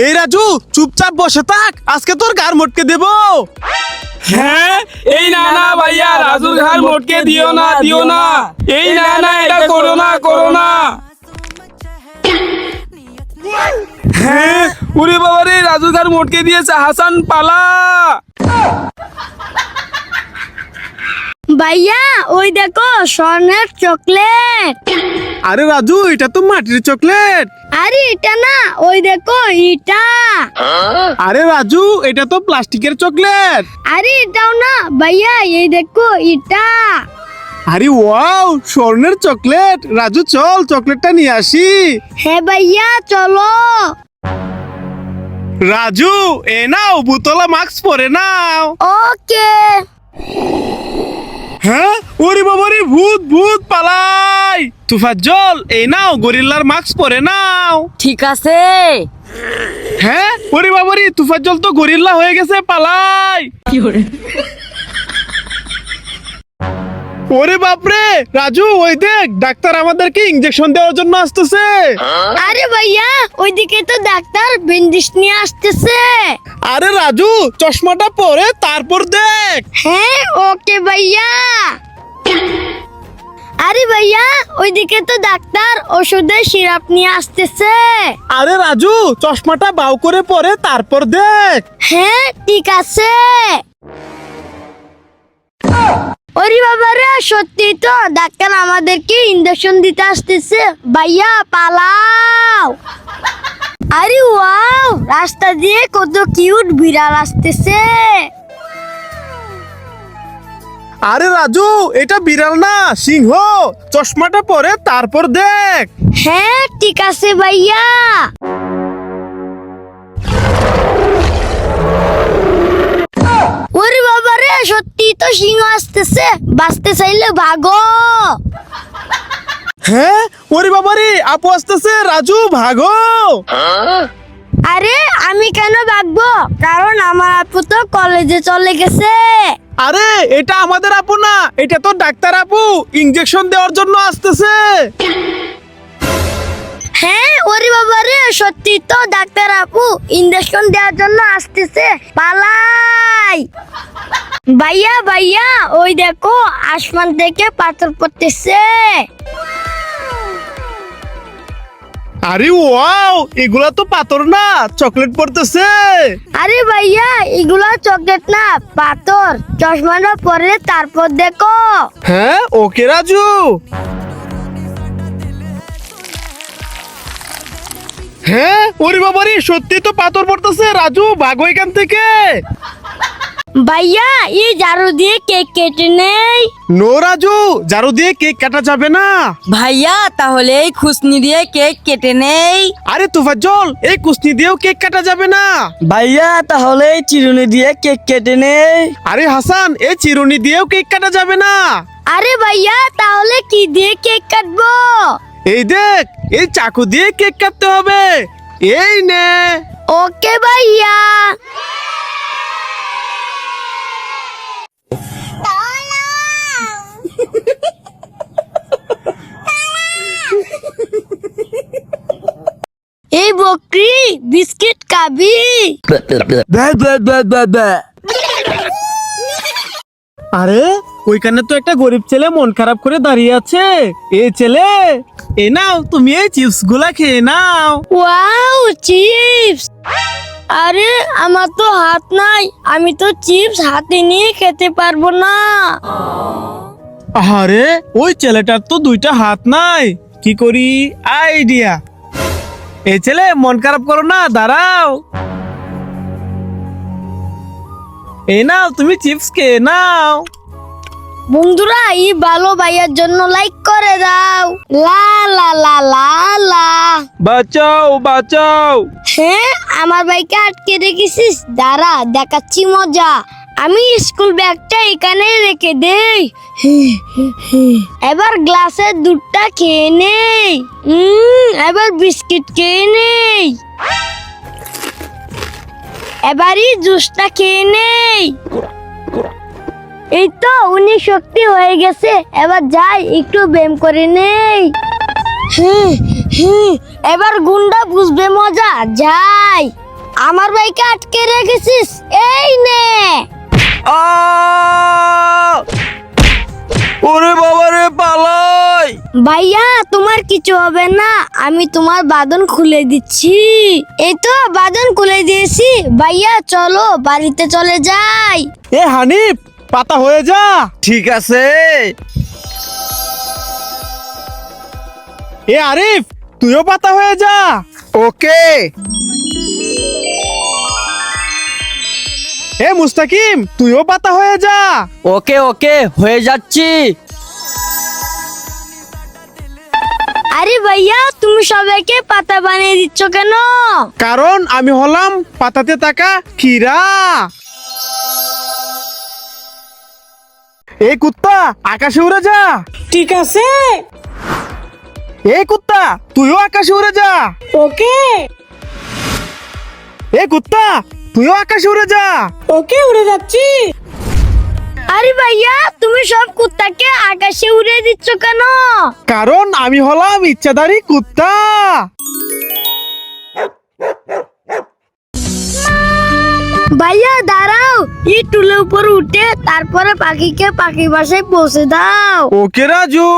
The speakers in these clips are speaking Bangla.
এই রাজু চুপচাপ বসে থাক, আজকে তোর গার মটকে দেব। হ্যাঁ এই না না ভাইয়া, রাজুর ঘাড় মটকে দিও না এই না না, এটা করো না। হ্যাঁ ওরে বাবা রে, রাজুর ঘাড় মটকে দিয়েছে। হাসান পালা। ভাইয়া ওই দেখো স্বর্ণের চকলেট। আরে রাজু, এটা তো মাটির চকলেট। আরে এটা না, ওই দেখো এটা। আরে রাজু, এটা তো প্লাস্টিকের চকলেট। আরে এটাও না ভাইয়া, এই দেখো এটা। আরে ওয়াও, স্বর্ণের চকলেট। রাজু চল চকলেটটা নিয়ে আসি। হ্যাঁ ভাইয়া চলো। রাজু এ নাও, বোতলে মাস্ক পরে নাও। ওকে। হ্যাঁ ওরে বাবা রে, ভূত পালাই। তুফাজ্জল এই নাও, গরিল্লার মাস্ক পরে নাও। ঠিক আছে। হ্যাঁ ওরে বাবা রে, তুফাজ্জল তো গরিল্লা হয়ে গেছে, পালাই। ওরে বাপরে রাজু, ওই দেখ ডাক্তার আমাদেরকে ইনজেকশন দেওয়ার জন্য আসতেছে। আরে ভাইয়া ওইদিকে তো ডাক্তার বেন্ডিশ নিয়ে আসতেছে। আরে রাজু, চশমাটা পরে তারপর দেখ। হ্যাঁ ওকে ভাইয়া। আরে ভাইয়া ওইদিকে তো ডাক্তার ওষুধের সিরাপ নিয়ে আসতেছে। আরে রাজু, চশমাটা বাউ করে পরে তারপর দেখ। হ্যাঁ ঠিক আছে। ওরে বাবা রে, সত্যি তো ডাক্তার আমাদেরকে ইনজেকশন দিতে আসতেছে। ভাইয়া পালাও। আরে ওয়াও, রাস্তা দিয়ে কত কিউট বিড়াল আসতেছে। আরে রাজু, এটা বিড়াল না, সিংহ। চশমাটা পরে তারপর দেখ। হ্যাঁ ঠিক আছে ভাইয়া। ওরে বাবা রে, সত্যি তো সিংহ আসতেছে। বাঁচতে চাইলে ভাগো। হ্যাঁ ওরে বাবা রে, আপু আসতেছে। রাজু ভাগো। আরে আমি কেন ভাগবো? কারণ আমার আপু তো কলেজে চলে গেছে। আরে এটা আমাদের আপু না, এটা তো ডাক্তার আপু, ইনজেকশন দেওয়ার জন্য আসতেছে। হ্যাঁ ওরে বাবা রে, সত্যি তো ডাক্তার আপু ইনজেকশন দেওয়ার জন্য আসতেছে। পালাই। ভাইয়া ওই দেখো আসমান থেকে পাথর পড়তেছে। আরে ওয়াও, এগুলা তো পাথর না, চকলেট পড়তেছে। আরে ভাইয়া এগুলা চকলেট না, পাথর। চশমাটা পরে তারপর দেখো। হ্যাঁ ওকে রাজু। হ্যাঁ ওরে বাবা রে, সত্যি তো পাথর পড়তেছে। রাজু ভাগো এখান থেকে। ভাইয়া এই ঝাড়ু দিয়ে কেক কেটে নেই। নো রাজু, ঝাড়ু দিয়ে কেক কাটা যাবে না। ভাইয়া তাহলে এই খুসনি দিয়ে কেক কেটে নেই। আরে তুফাজ্জল, এই কুস্তি দিয়েও কেক কাটা যাবে না। ভাইয়া তাহলে এই চিরুনি দিয়ে কেক কেটে নেই। আরে হাসান, এই চিরুনি দিয়েও কেক কাটা যাবে না। আরে ভাইয়া তাহলে কি দিয়ে কেক কাটবো? এই দেখ, এই চাকু দিয়ে কেক কাটতে হবে। এই নে। ওকে ভাইয়া। এই বকরি বিস্কিট খাবি? আরে ওইখানে তো একটা গরিব ছেলে মন খারাপ করে দাঁড়িয়ে আছে। এই ছেলে, এ নাও, তুমি এই চিপস গুলা খেয়ে নাও। Wow chips. আরে আমার তো হাত নাই, আমি তো চিপস হাতে নিয়ে খেতে পারবো না। আরে ওই ছেলেটার তো দুইটা হাত নাই, কি করি? আইডিয়া। এই ছেলে মন খারাপ করো না, দাঁড়াও। এই নাও, তুমি চিপস খেয়ে নাও। বন্ধুরা এই ভালো ভাইয়ার জন্য লাইক করে দাও। লা লা লা লা লা। বাঁচাও। হ্যাঁ আমার বাইকে আটকে রেখেছিস, দাঁড়া দেখাচ্ছি মজা। আমি স্কুল ব্যাগটা এখানে রেখে দেই। এবার গ্লাসের দুধটা খেয়ে নেই। এবার বিস্কিট খেয়ে নেই। এবারই জুসটা খেয়ে নেই। এই তো উনি শক্তি হয়ে গেছে। এবার যাই একটু ব্যায়াম করে নেই। এবার গুন্ডা বুঝবে মজা। যাই, আমার ভাইকে আটকে রেখেছিস, এই নে। ওরে বাবা রে, পালাই। ভাইয়া তোমার কিছু হবে না, আমি তোমার বাঁধন খুলে দিচ্ছি। এই তো বাঁধন খুলে দিয়েছি। ভাইয়া চলো বাড়িতে চলে যাই। এ হানিফ, পাতা হয়ে যা। ঠিক আছে। এ আরিফ, তুইও পাতা হয়ে যা। ওকে। এ মুস্তাকিম, তুইও পাতা হয়ে যা। ওকে ওকে, হয়ে যাচ্ছি। আরে ভাইয়া তুমি সবাইকে পাতা বানিয়ে দিচ্ছ কেন? কারণ আমি হলাম পাতাতে থাকা খিরা। এই কুত্তা, আকাশে উড়ে যা। ঠিক আছে। এই কুত্তা, তুইও আকাশে উড়ে যা। ওকে এই কুত্তা, তুইও আকাশে উড়ে যা। ওকে, উড়ে যাচ্ছি। আরে ভাইয়া তুমি সব কুত্তাকে আকাশে উড়িয়ে দিচ্ছ কেন? কারণ আমি হলাম ইচ্ছাধারী কুত্তা। ভাইয়া দাঁড়াও, এই টুলের উপর উঠে তারপরে পাখিকে পাখি বাসায় পৌঁছে দাও। ওকে রাজু।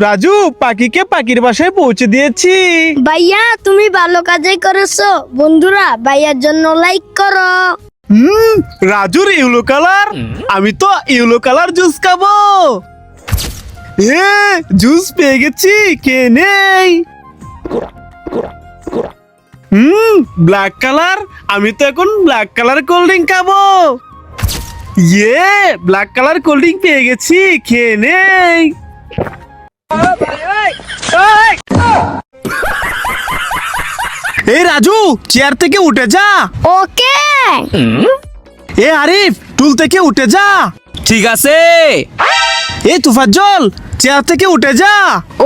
রাজু, পাখিকে পাখির বাসায় পৌঁছে দিয়েছি। ভাইয়া তুমি ভালো কাজই করেছো। বন্ধুরা ভাইয়ার জন্য লাইক করো। রাজুর ইউলো কালার, আমি তো ইউলো কালার জুস খাবো। জুস পেয়ে গেছি, কে নেই। ব্ল্যাক কালার, আমি তো এখন ব্ল্যাক কালার কোল্ড ড্রিঙ্ক খাবো। ব্ল্যাক কালার কোল্ড ড্রিঙ্ক পেয়ে গেছি, খেয়ে নেই। এই রাজু, চেয়ার থেকে উঠে যা। ওকে এ আরিফ, টুল থেকে উঠে যা। ঠিক আছে। এ তুফাজ্জল, চেয়ার থেকে উঠে যা।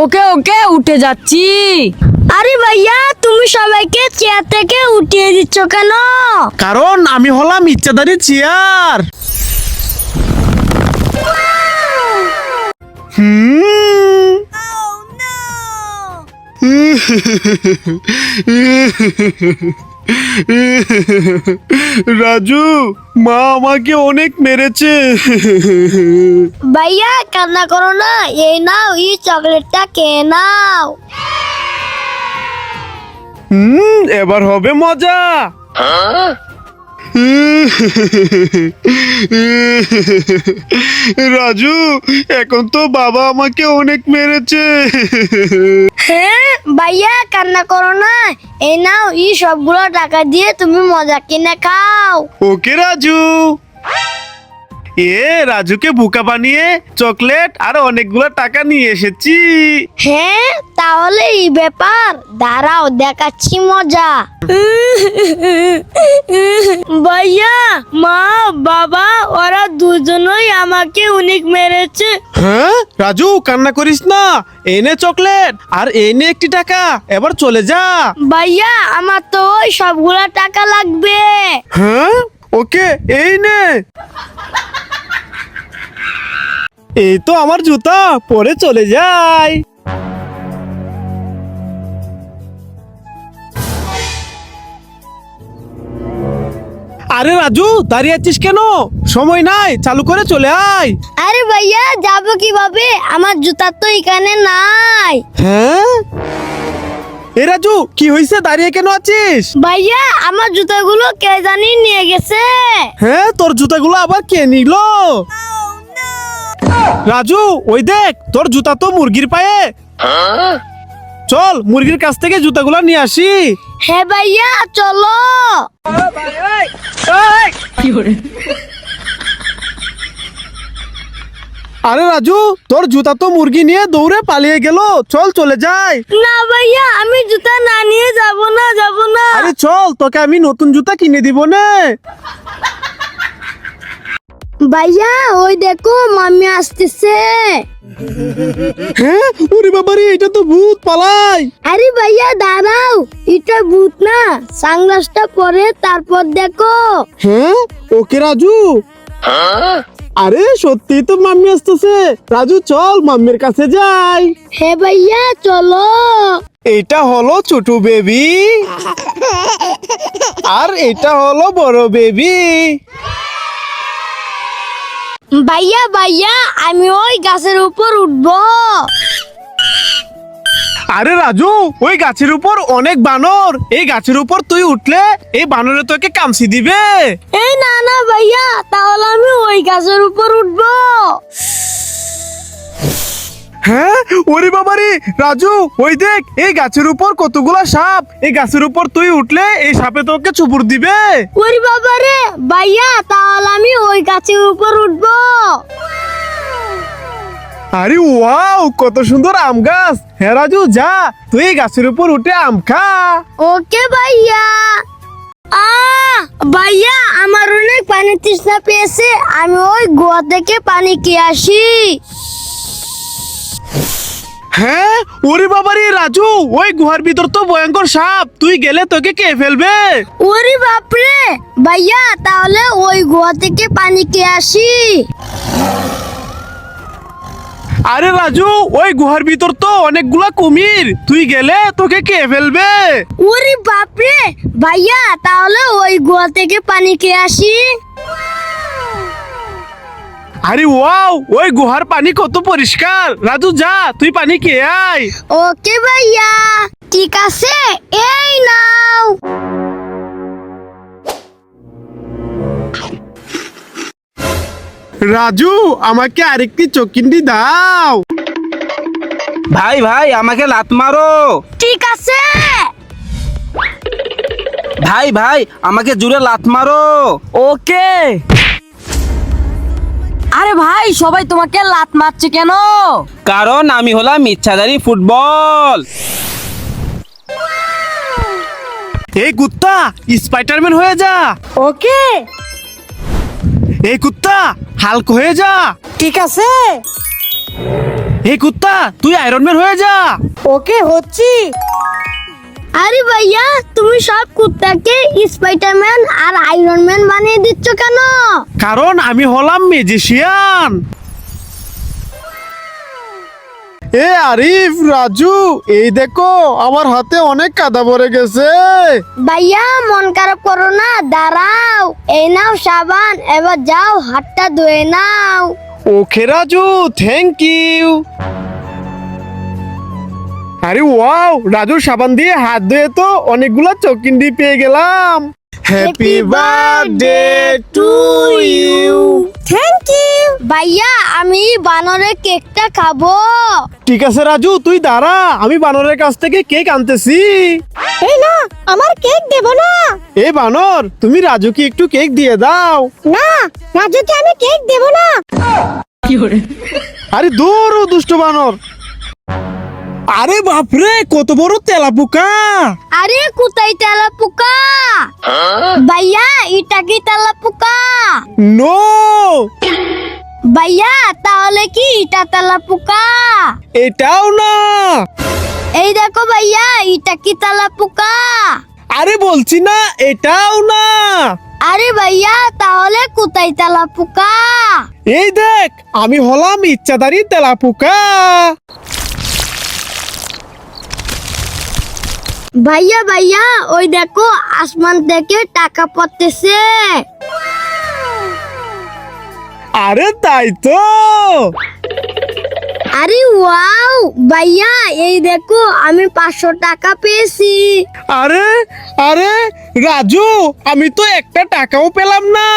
ওকে ওকে, উঠে যাচ্ছি। আরে ভাইয়া তুমি সবাইকে চেয়ার থেকে উঠিয়ে দিচ্ছ কেন? কারণ আমি হলাম ইচ্ছাধারী চেয়ার। রাজু, মা আমাকে অনেক মেরেছে। ভাইয়া কান্না করো না, এই নাও, এই চকলেটটা খেয়ে নাও। এবার হবে মজা। রাজু, এখন তো বাবা আমাকে অনেক মেরেছে। হ্যাঁ ভাইয়া কান্না করো না, এই নাও, এই সবগুলো টাকা দিয়ে তুমি মজা কিনে খাও। ওকে রাজু। রাজুকে বোকা বানিয়ে চকলেট আর অনেকগুলো টাকা নিয়ে এসেছি। হ্যাঁ তাহলে এই ব্যাপার, দাঁড়াও দেখাচ্ছি মজা। ভাইয়া, মা, বাবা ওরা দুজনই আমাকে অনেক মেরেছে। হ্যাঁ রাজু, কান্না করিস না। এনে চকলেট আর এনে একটি টাকা, এবার চলে যা। ভাইয়া আমার তো ওই সবগুলা টাকা লাগবে। হ্যাঁ ওকে, এই নে। এই তো আমার জুতা, পরে চলে যাই। আরে রাজু, দাঁড়িয়ে আছিস কেন? সময় নাই, চালু করে চলে আয়। আরে ভাইয়া যাবো কিভাবে, আমার জুতা তো এখানে নাই। হ্যাঁ এ রাজু, কি হয়েছে, দাঁড়িয়ে কেন আছিস? ভাইয়া আমার জুতাগুলো কে জানি নিয়ে গেছে। হ্যাঁ, তোর জুতাগুলো আবার কে নিল? রাজু, ওই দেখ, তোর জুতা তো মুরগির পায়ে। চল মুরগির কাছ থেকে জুতাগুলো নিয়ে আসি। হ্যাঁ ভাইয়া চলো। আরে রাজু, তোর জুতা তো মুরগি নিয়ে দৌড়ে পালিয়ে গেল। চল চলে যাই। না ভাইয়া, আমি জুতা না নিয়ে যাব না, যাব না। আরে চল, তোকে আমি নতুন জুতা কিনে দিব না। ভাইয়া ওই দেখো মাম্মি আসতেছে। হ্যাঁ, ওরে বাবারে, এটা তো ভূত, পালাই। আরে ভাইয়া দাঁড়াও, এটা ভূত না, সানগ্লাসটা পরে তারপর দেখো। হ্যাঁ ওকে রাজু। আরে সত্যি তো মাম্মি আসতেছে। রাজু চল মাম্মির কাছে যাই। হে ভাইয়া চলো। এটা হলো ছোট বেবি আর এটা হলো বড় বেবি। ভাইয়া ভাইয়া আমি ওই গাছের উপর উঠবো। আরে রাজু ওই গাছের উপর অনেক বানর, এই গাছের উপর তুই উঠলে এই বানরে তোকে কামড়ে দিবে। এই না না ভাইয়া, তাহলে আমি ওই গাছের উপর উঠবো। হ্যাঁ ওরে বাবারে রাজু ওই দেখ এই গাছের উপর কতগুলা সাপ, এই গাছের উপর তুই উঠলে এই সাপে তোকে চুপুর দিবে। ওরে বাবা রে ভাইয়া, তাহলে আমি ওই গাছের উপর উঠবো। আরে ওয়াও কত সুন্দর আম গাছ। হ্যাঁ রাজু যা তুই এই গাছের উপর উঠে আম খা। ওকে ভাইয়া। ভাইয়া আমার অনেক পানি তৃষ্ণা পেয়েছে, আমি ওই গোয়া থেকে পানি খেয়ে আসি। হ্যাঁ ওরে বাবারে রাজু ওই গুহার ভিতর তো ভয়ঙ্কর সাপ, তুই গেলে তোকে কে ফেলবে। ওরে বাপরে ভাইয়া, তাহলে ওই গোয়া থেকে পানি খেয়ে আসি। আরে রাজু ওই গুহার ভিতর তো অনেকগুলা কুমির, তুই গেলে তোকে কে ফেলবে। ওরে বাপরে ভাইয়া, তাহলে ওই গোয়া থেকে পানি খেয়ে আসি। আরে ওয়াও ওই গুহার পানি কত পরিষ্কার। রাজু যা তুই পানি খেয়ে আয়। ওকে ভাইয়া ঠিক আছে, এই নাও। রাজু আমাকে আরেকটি চকিন্ডি দাও। ভাই ভাই আমাকে লাত মারো। ঠিক আছে। ভাই ভাই আমাকে জোরে লাত মারো। ওকে। আরে ভাই সবাই তোমাকে লাত মারছে কেন? কারণ আমি হলাম ইচ্ছাধারী ফুটবল। এই কুত্তা স্পাইডারম্যান হয়ে যা। ওকে এই কুত্তা হাল্ক হয়ে যা। ঠিক আছে। এই কুত্তা তুই আয়রন ম্যান হয়ে যা। ওকে হচ্ছি। আরে ভাইয়া তুমি সব কুত্তাকে স্পাইডারম্যান আর আয়রন ম্যান বানিয়ে দিচ্ছ কেন? কারণ আমি হলাম ম্যাজিশিয়ান। এ আরিফ রাজু এই দেখো আমার হাতে অনেক কাদা ভরে গেছে। ভাইয়া মন খারাপ করো না, দাঁড়াও, এই নাও সাবান, এবার যাও হাতটা ধুয়ে নাও। Okay Raju thank you. আরে ওয়াও রাজু সাবান দিয়ে হাত ধুয়ে তো অনেকগুলা চকিন্ডি পেয়ে গেলাম। Happy birthday to you. Thank you. ভাইয়া আমি বানরের কেকটা খাবো। ঠিক আছে রাজু তুই দাঁড়া, আমি বানরের কাছ থেকে কেক আনতেছি। এই না, আমার কেক দেব না। এ বানর তুমি রাজুকে একটু কেক দিয়ে দাও। না, রাজুকে আমি কেক দেব না। আরে দূর ও দুষ্ট বানর। আরে বাপরে কত বড় তেলাপোকা। আরে কোথায় তেলাপোকা? ভাইয়া এটা কি তেলাপোকা? নো ভাইয়া তাহলে কি এটা তেলাপোকা? এটাও না। এই দেখো ভাইয়া এটা কি তেলাপোকা? আরে বলছি না এটাও না। আরে ভাইয়া তাহলে কোথায় তেলাপোকা? এই দেখ আমি হলাম ইচ্ছাধারী তেলাপোকা। ভাইয়া ভাইয়া ওই দেখো আসমান থেকে টাকা পড়তেছে। আরে তাই তো। আরে ওয়াও ভাইয়া এই দেখো আমি 500 টাকা পেয়েছি। আরে আরে রাজু আমি তো একটা টাকাও পেলাম না।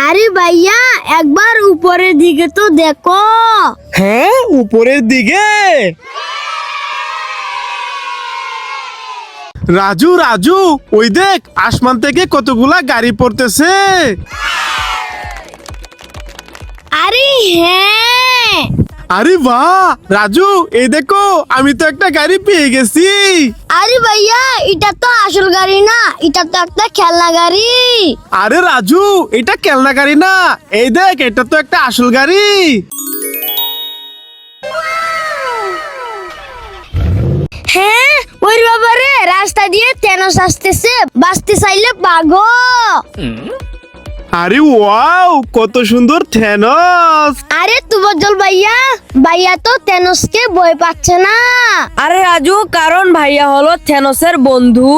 আরে ভাইয়া একবার উপরের দিকে তো দেখো। হ্যাঁ উপরের দিকে। রাজু রাজু ওই দেখ আসমান থেকে কতগুলা গাড়ি পড়তেছে। আরে হ্যাঁ। আরে বাহ রাজু এই দেখো আমি তো একটা গাড়ি পেয়ে গেছি। আরে ভাইয়া এটা তো আসল গাড়ি না, এটা তো একটা খেলনা গাড়ি। আরে রাজু এটা খেলনা গাড়ি না, এই দেখ এটা তো একটা আসল গাড়ি। হ্যাঁ ওই বাবারে রাস্তা দিয়ে তেনস আসতেছে, বাঁচতে চাইলে পাগো। আরে ওয়াও, কত সুন্দর থেনস। আরে তুবজ্জল ভাইয়া, ভাইয়া তো তেনসকে ভয় পাচ্ছে না। আরে রাজু, কারণ ভাইয়া হলো থেনোসের বন্ধু।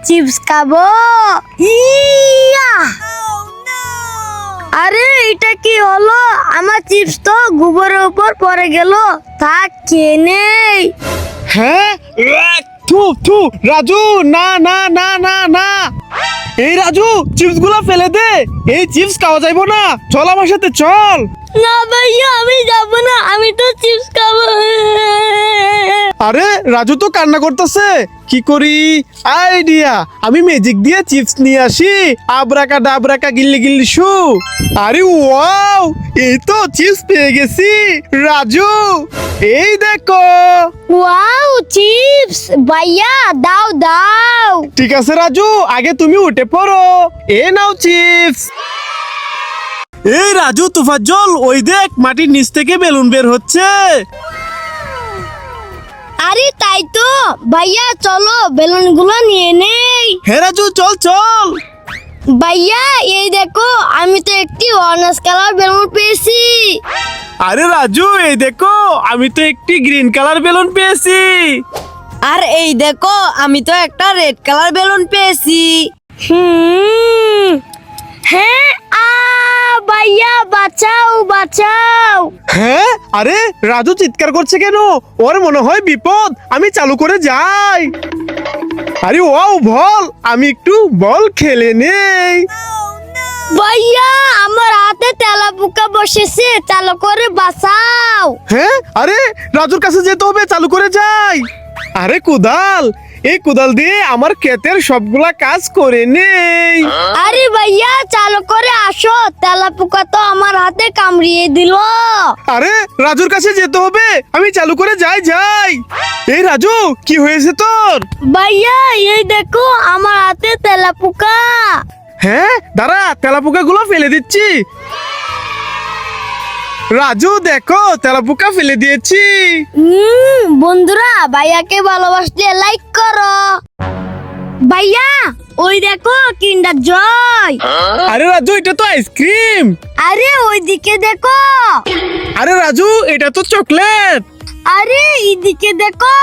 চিপস খাবো। ইয়া! আরে এটা কি হলো? আমার চিপস তো গোবরের উপর পড়ে গেল। থাক, খেয়ে নেই। হ্যাঁ, থু থু, রাজু না না না না না, এই রাজু চিপস গুলা ফেলে দে, এই চিপস খাওয়া যাইবো না, চল আমার সাথে চল। না ভাইয়া, আমি যাবো না, আমি তো চিপস খাবো। আরে রাজু তো কান্না করতেছে, কি করি? আইডিয়া, আমি ম্যাজিক দিয়ে চিপস নিয়ে আসি, আবরাকা ডাবরাকা গিল্লি গিল্লি শু। আরে ওয়াও, এই তো চিপস পেয়ে গেছি রাজু, এই দেখো। Wow, chips! ভাইয়া দাও দাও। ঠিক আছে রাজু, আগে তুমি উঠে পড়ো, এ নাও চিপস। এই রাজু, তুফাজ্জল, ওই দেখ মাটির নিচ থেকে বেলুন বের হচ্ছে। আরে তাই তো, ভাইয়া চলো বেলুনগুলো নিয়ে নেই। হ্যাঁ রাজু, চল চল। ভাইয়া এই দেখো, আমি তো একটি অরেঞ্জ কালার বেলুন পেয়েছি। আরে রাজু, এই দেখো, আমি তো একটি গ্রিন কালার বেলুন পেয়েছি। আর এই দেখো, আমি তো একটা রেড কালার বেলুন পেয়েছি। হ্যাঁ, ভাইয়া বাঁচাও বাঁচাও। হ্যাঁ, আরে রাজু চিৎকার করছে কেন? ওর মনে হয় বিপদ, আমি চালু করে যাই। আরে ওয়াও, বল, আমি একটু বল খেলে নেই। ভাইয়া আমার হাতে তেলা পোকা বসেছে, চালু করে বাঁচাও। হ্যাঁ, আরে রাজুর কাছে যেতে হবে, চালু করে যাই। আরে কুদাল, এই কুদাল দিয়ে আমার ক্ষেতের সবগুলা কাজ করে নেই। আরে ভাইয়া চালু করে আসো, তেলা পোকা তো আমার হাতে কামড়িয়ে দিল। আরে রাজুর কাছে যেতে হবে, আমি চালু করে যাই যাই। এই রাজু, কি হয়েছে তোর? ভাইয়া এই দেখো, আমার হাতে তেলা পোকা। হ্যাঁ, দাঁড়া, তেলাপোকা গুলো ফেলে দিচ্ছি। রাজু দেখো, তেলাপোকা ফেলে দিয়েছি। বন্ধুরা, ভাইয়াকে ভালোবাসলে লাইক করো। ভাইয়া ওই দেখো, কিন্ডার জয়। আরে রাজু, এটা তো আইসক্রিম। আরে ওইদিকে দেখো। আরে রাজু, এটা তো চকলেট। আরে এইদিকে দেখো।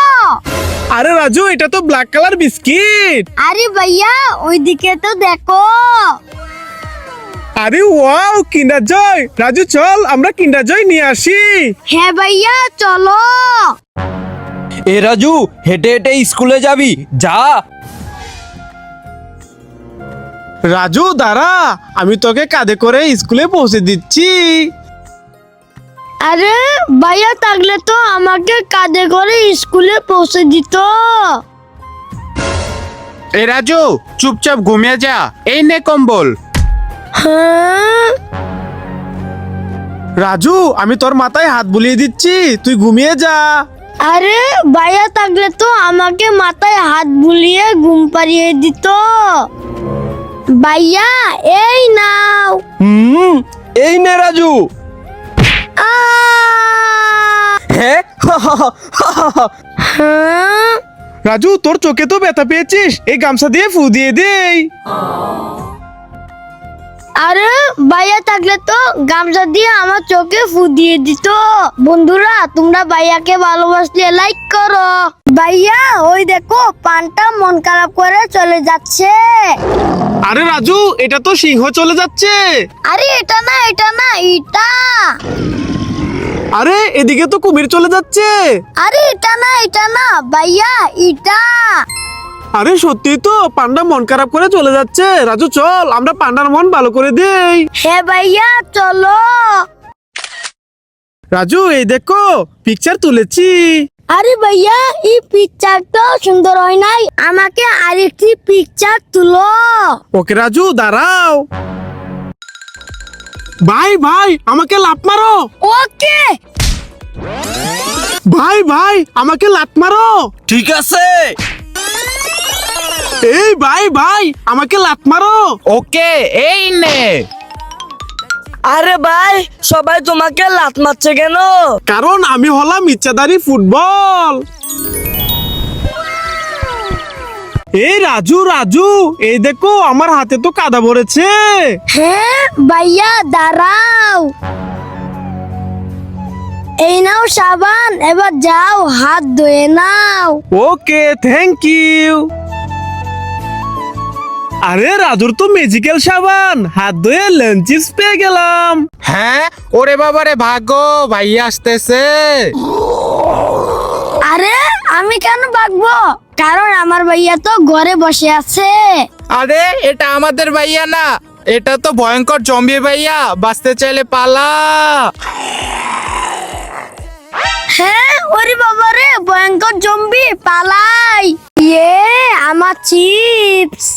আরে রাজু, এটা তো ব্ল্যাক কালার বিস্কিট। আরে ভাইয়া ওইদিকে তো দেখো। আরে ওয়াও, কিন্ডার জয়। রাজু চল, আমরা কিন্ডার জয় নিয়ে আসি। হ্যাঁ ভাইয়া চলো। এ রাজু, হেঁটে হেঁটে স্কুলে যাবি, যা। রাজু দাঁড়া, আমি তোকে কাঁধে করে স্কুলে পৌঁছে দিচ্ছি। আরে ভাইয়া থাকলে তো আমাকে কাঁধে করে স্কুলে পৌঁছে দিত। এ রাজু, চুপচাপ ঘুমিয়ে যা, এই নে কম্বল। হ্যাঁ, রাজু, আমি তোর মাথায় হাত বুলিয়ে দিচ্ছি, তুই ঘুমিয়ে যা। আরে ভাইয়া থাকলে তো আমাকে মাথায় হাত বুলিয়ে ঘুম পাড়িয়ে দিত। ভাইয়া এই নাও। এই নে রাজু। আহ! হ্যাঁ, হ্যাঁ, রাজু, তোর চোখে তো ব্যথা পেয়েছিস, এই গামছা দিয়ে ফু দিয়ে দেই। আরে ভাইয়া থাকলে তো গামছা দিয়ে আমার চোখে ফু দিয়ে দিত। বন্ধুরা, তোমরা ভাইয়াকে ভালোবাসলে লাইক করো। ভাইয়া ওই দেখো, পানটা মন খারাপ করে চলে যাচ্ছে। আরে রাজু, এটা তো সিংহ চলে যাচ্ছে। আরে এটা না, এটা না, এটা। আরে এদিকে তো কুমির চলে যাচ্ছে। আরে এটা না, এটা না ভাইয়া, এটা। আরে সত্যি তো, পান্ডা মন খারাপ করে চলে যাচ্ছে। রাজু চল, আমরা পান্ডার মন ভালো করে দেই। হ্যাঁ ভাইয়া চলো। রাজু, এই দেখো, পিকচার তুলেছি। আরে ভাইয়া, এই পিকচারটা সুন্দর হয় নাই, আমাকে আরেকটি পিকচার তুলো। ওকে রাজু, দাঁড়াও। ভাই ভাই, আমাকে লাফ মারো। ওকে। ভাই ভাই, আমাকে লাফ মারো। ঠিক আছে। এই ভাই ভাই, আমাকে লাফ মারো। ওকে, এই নে। আরে ভাই সবাই তোমাকে লাত মারছে কেন? কারণ আমি হলাম ইচ্ছাধারী ফুটবল। এই রাজু রাজু, এই দেখো আমার হাতে তো কাদা ভরেছে। হ্যাঁ ভাইয়া দাঁড়াও, এই নাও সাবান, এবার যাও হাত ধুয়ে নাও। ওকে, থ্যাংক ইউ। আরে রাজুর তো ম্যাজিক্যাল সাবান, হাত ধুয়ে লেমন চিপস পেয়ে গেলাম। হ্যাঁ, ওরে বাবারে ভাগো, ভাইয়া আসতেছে। আরে আমি কেন ভাগবো? কারণ আমার ভাইয়া তো ঘরে বসে আছে। আরে এটা আমাদের ভাইয়া না, এটা তো ভয়ঙ্কর জম্বি ভাইয়া, বাঁচতে চাইলে পালা। হ্যাঁ ওরে বাবারে, ভয়ঙ্কর জম্বি, পালাই। ইয়ে আমার চিপস।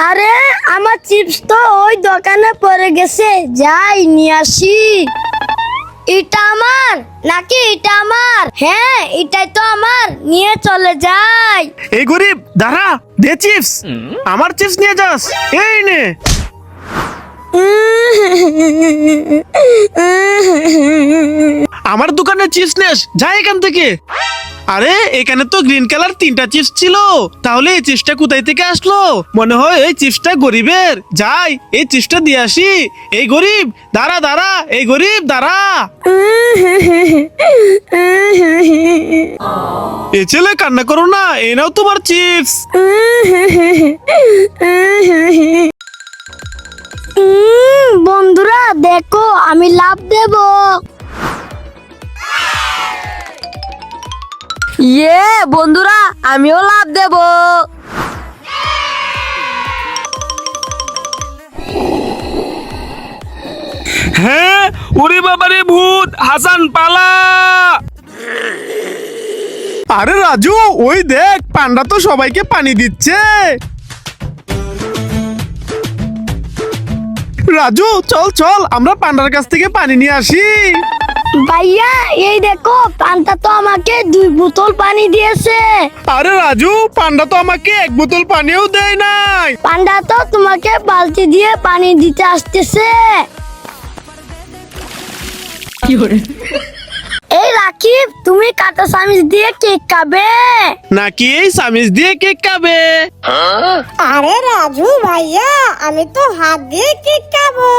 আরে আমার চিপস তো ওই দোকানে পড়ে গেছে, যাই নিয়ে আসি। এটা আমার নাকি? এটা আমার। হ্যাঁ এটাই তো আমার, নিয়ে চলে যাই। এই গরিব দাঁড়া, দে চিপস। আমার চিপস নিয়ে যাস, এই নে। আমার দোকানে চিপস নেস, যা এখান থেকে। আরে এখানে তো গ্রিন কালার 3টা চিপস ছিল, তাহলে এই চিপসটা কোথায় থেকে আসলো? মনে হয় এই চিপসটা গরিবের। যাই এই চিপসটা দিয়ে আসি। এই গরিব দাঁড়া দাঁড়া, এই গরিব দাঁড়া। এ ছেলে কান্না করো না, এই নাও তোমার চিপস। বন্ধুরা দেখো, আমি লাভ দেব। ইয়ে বন্ধুরা, আমিও লাভ দেব। হ্যাঁ, ওরে বাবারে ভূত, হাসান পালা। আরে রাজু, ওই দেখ পান্ডা তো সবাইকে পানি দিচ্ছে। রাজু চল চল, আমরা পান্ডার কাছ থেকে পানি নিয়ে আসি। ভাইয়া এই দেখো, পান্তা তো আমাকে 2 বোতল পানি দিয়েছে। আরে রাজু, পান্ডা তো আমাকে 1 বোতল পানিও দেয় নাই। পান্ডা তো তোমাকে বালতি দিয়ে পানি দিতে আসতেছে। এই রাকিব, তুমি কাঁটা চামচ দিয়ে কেক খাবে নাকি এই চামিচ দিয়ে কেক খাবে? আরে রাজু ভাইয়া, আমি তো হাত দিয়ে কেক খাবো।